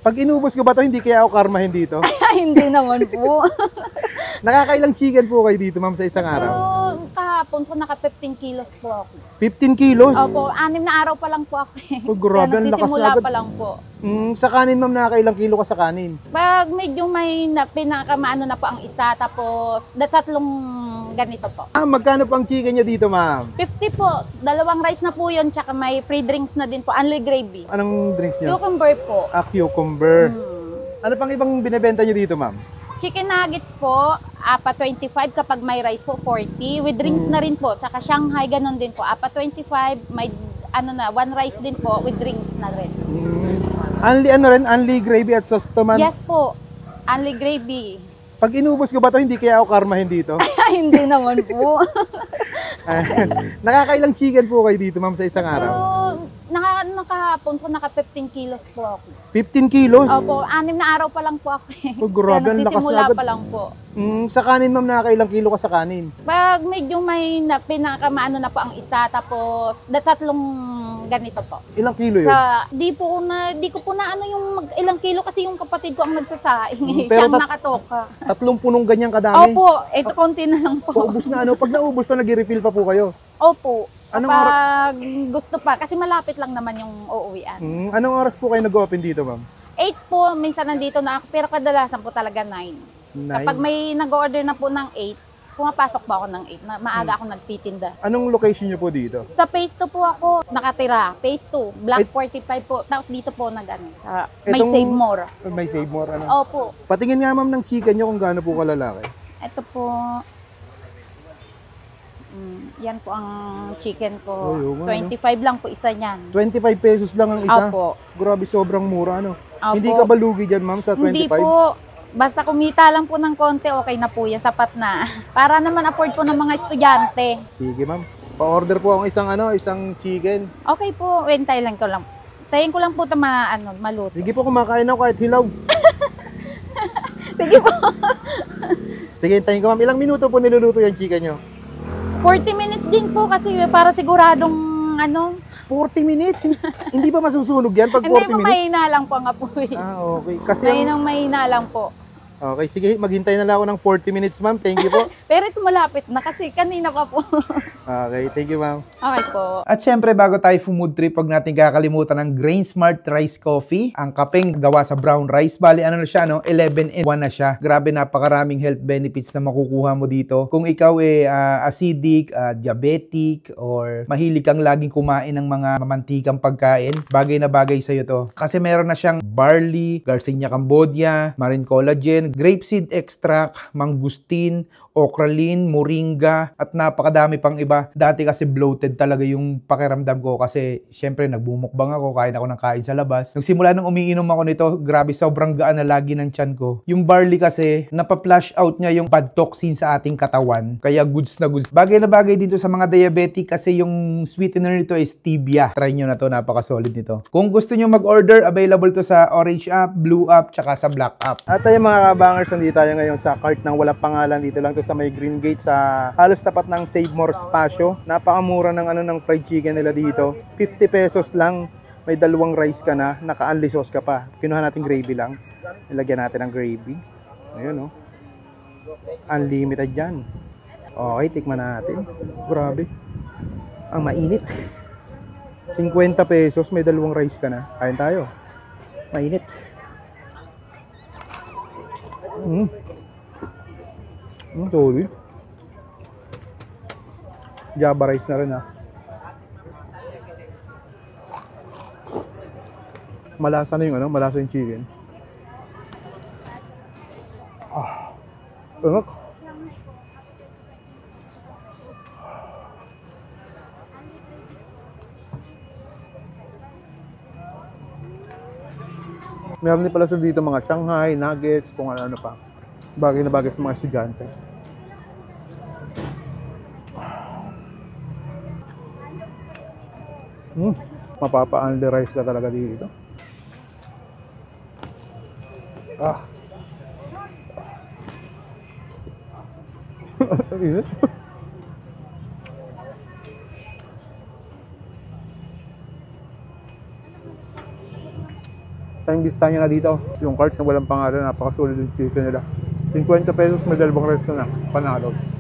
Pag inubos ko ba to, hindi kaya ako karmahin dito? Hindi naman po. Nakakailang chicken po kayo dito, ma'am, sa isang araw? Kahapon po naka 15 kilos po ako. 15 kilos? Opo, 6 na araw pa lang po ako eh. Oh, grabe, Kaya ang lakas nagsisimula agad. pa lang po. Sa kanin, ma'am, nakakailang kilo ka sa kanin? Pag medyo may pinakamaano na po ang isa, tapos tatlong ganito po. Magkano po ang chicken niya dito, ma'am? 50 po, dalawang rice na po yun, tsaka may free drinks na din po, only gravy. Anong drinks niya? Cucumber po. Cucumber. Ano pang ibang binebenta niyo dito, ma'am? Chicken nuggets po, 25 kapag may rice po, 40. With drinks na rin po, tsaka Shanghai, ganun din po. 25, may one rice din po, with drinks na rin. Only gravy at sauce to, ma'am? Yes po, only gravy. Pag inubos ko ba to, hindi kaya ako karmahin dito? Hindi naman po. Nakakailang chicken po kayo dito, ma'am, sa isang araw? Nakahapon po, naka 15 kilos po ako. 15 kilos? Opo, 6 na araw pa lang po ako eh. Oh, grabe, Kaya ang lakas nagsisimula agad. pa lang po. Sa kanin, ma'am, nakakailang kilo ka sa kanin? Pag medyo may pinakamaano na po ang isa, tapos tatlong ganito po. Ilang kilo yun? Di ko po na ano yung ilang kilo kasi yung kapatid ko ang nagsasaing. Pero Siyang nakatoka. 3 punong ganyang kadami? Opo, ito konti na lang po. Paubos na ano? Pag naubos to, nag-refill pa po kayo? Opo. Anong Kapag gusto pa, kasi malapit lang naman yung uuwian. Anong oras po kayo nag-open dito, ma'am? 8 po, minsan nandito na ako, pero kadalasan po talaga 9. Kapag may nag-order na po ng 8, pumapasok pa ako ng 8. Maaga ako nagtitinda. Anong location niyo po dito? Sa phase 2 po ako nakatira. Phase 2, Block 45 po. Tapos dito po may Save More. May Save More, ano? Opo. Patingin nga, ma'am, ng chicken niyo kung gaano po kalalaki. Ito po. Yan po ang chicken ko. Oh, yun, 25 lang po isa niyan. 25 pesos lang ang isa? Opo. Grabe, sobrang mura, ano? Opo. Hindi ka ba lugi dyan, ma'am, sa 25? Hindi po. Basta kumita lang po ng konti, okay na po yan. Sapat na. Para naman afford po ng mga estudyante. Sige, ma'am. Pa-order po ang isang chicken. Okay po. Hintay lang ko lang. Tayin ko lang po ito maluto. Sige po, kumakain ako kahit hilaw. Sige po. Sige, hintayin ko, ma'am. Ilang minuto po niluluto yung chicken nyo? 40 minutes din po kasi para siguradong 40 minutes? Hindi ba masusunog yan pag 40 Hindi po, minutes? mahina lang po ang apoy. Okay. Kasi Mahina lang po. Okay, sige. Maghintay na lang ako ng 40 minutes, ma'am. Thank you po. Pero ito malapit na kasi kanina pa po. Okay, thank you, ma'am. Okay po. At syempre, bago tayo food trip, pag natin kakalimutan ng Grain Smart Rice Coffee, ang kapeng gawa sa brown rice. Bali, ano na siya, 11-in-1 na siya. Grabe, napakaraming health benefits na makukuha mo dito. Kung ikaw acidic, diabetic, or mahilig kang laging kumain ng mga mamantikang pagkain, bagay na bagay sa'yo to. Kasi meron na siyang barley, Garcinia Cambodia, marine collagen, grapeseed extract, mangustin, okralin, moringa, at napakadami pang iba. Dati kasi bloated talaga yung pakiramdam ko kasi syempre nagbumukbang ako, kain ako ng kain sa labas. Nagsimula nung umiinom ako nito, grabe, sobrang gaan na lagi ng tiyan ko. Yung barley kasi, napaplush out niya yung bad toxin sa ating katawan. Kaya goods na goods. Bagay na bagay dito sa mga diabetic kasi yung sweetener nito is stevia. Try nyo na to, napaka-solid nito. Kung gusto nyo mag-order, available to sa Orange app, Blue app, tsaka sa Black app. At tayo mga kabangers, nandito tayo ngayon sa cart ng walang pangalan. Dito lang to sa may Green Gate sa halos tapat ng Save More Spasyo. Napakamura ng fried chicken nila dito. 50 pesos lang. May dalawang rice ka na, naka-unli sauce ka pa. Kinuha natin gravy lang. Nilagyan natin ng gravy. Ayun, oh. Unlimited yan. Okay, tikman natin. Grabe. Ang mainit. 50 pesos, may dalawang rice ka na. Kain tayo. Mainit. Solid. Java rice na rin, ha. Malasa na yung malasa yung chicken. Enak. Meron din pala sa dito mga Shanghai, nuggets, kung ano-ano pa. Bagay na bagay sa mga estudyante. Mapapa-unli rice ka talaga dito. Time vista nyo na dito. Yung cart na walang pangalan, napakasulit yung chicken nila. 50 pesos, may dalawang resto na. Panalo.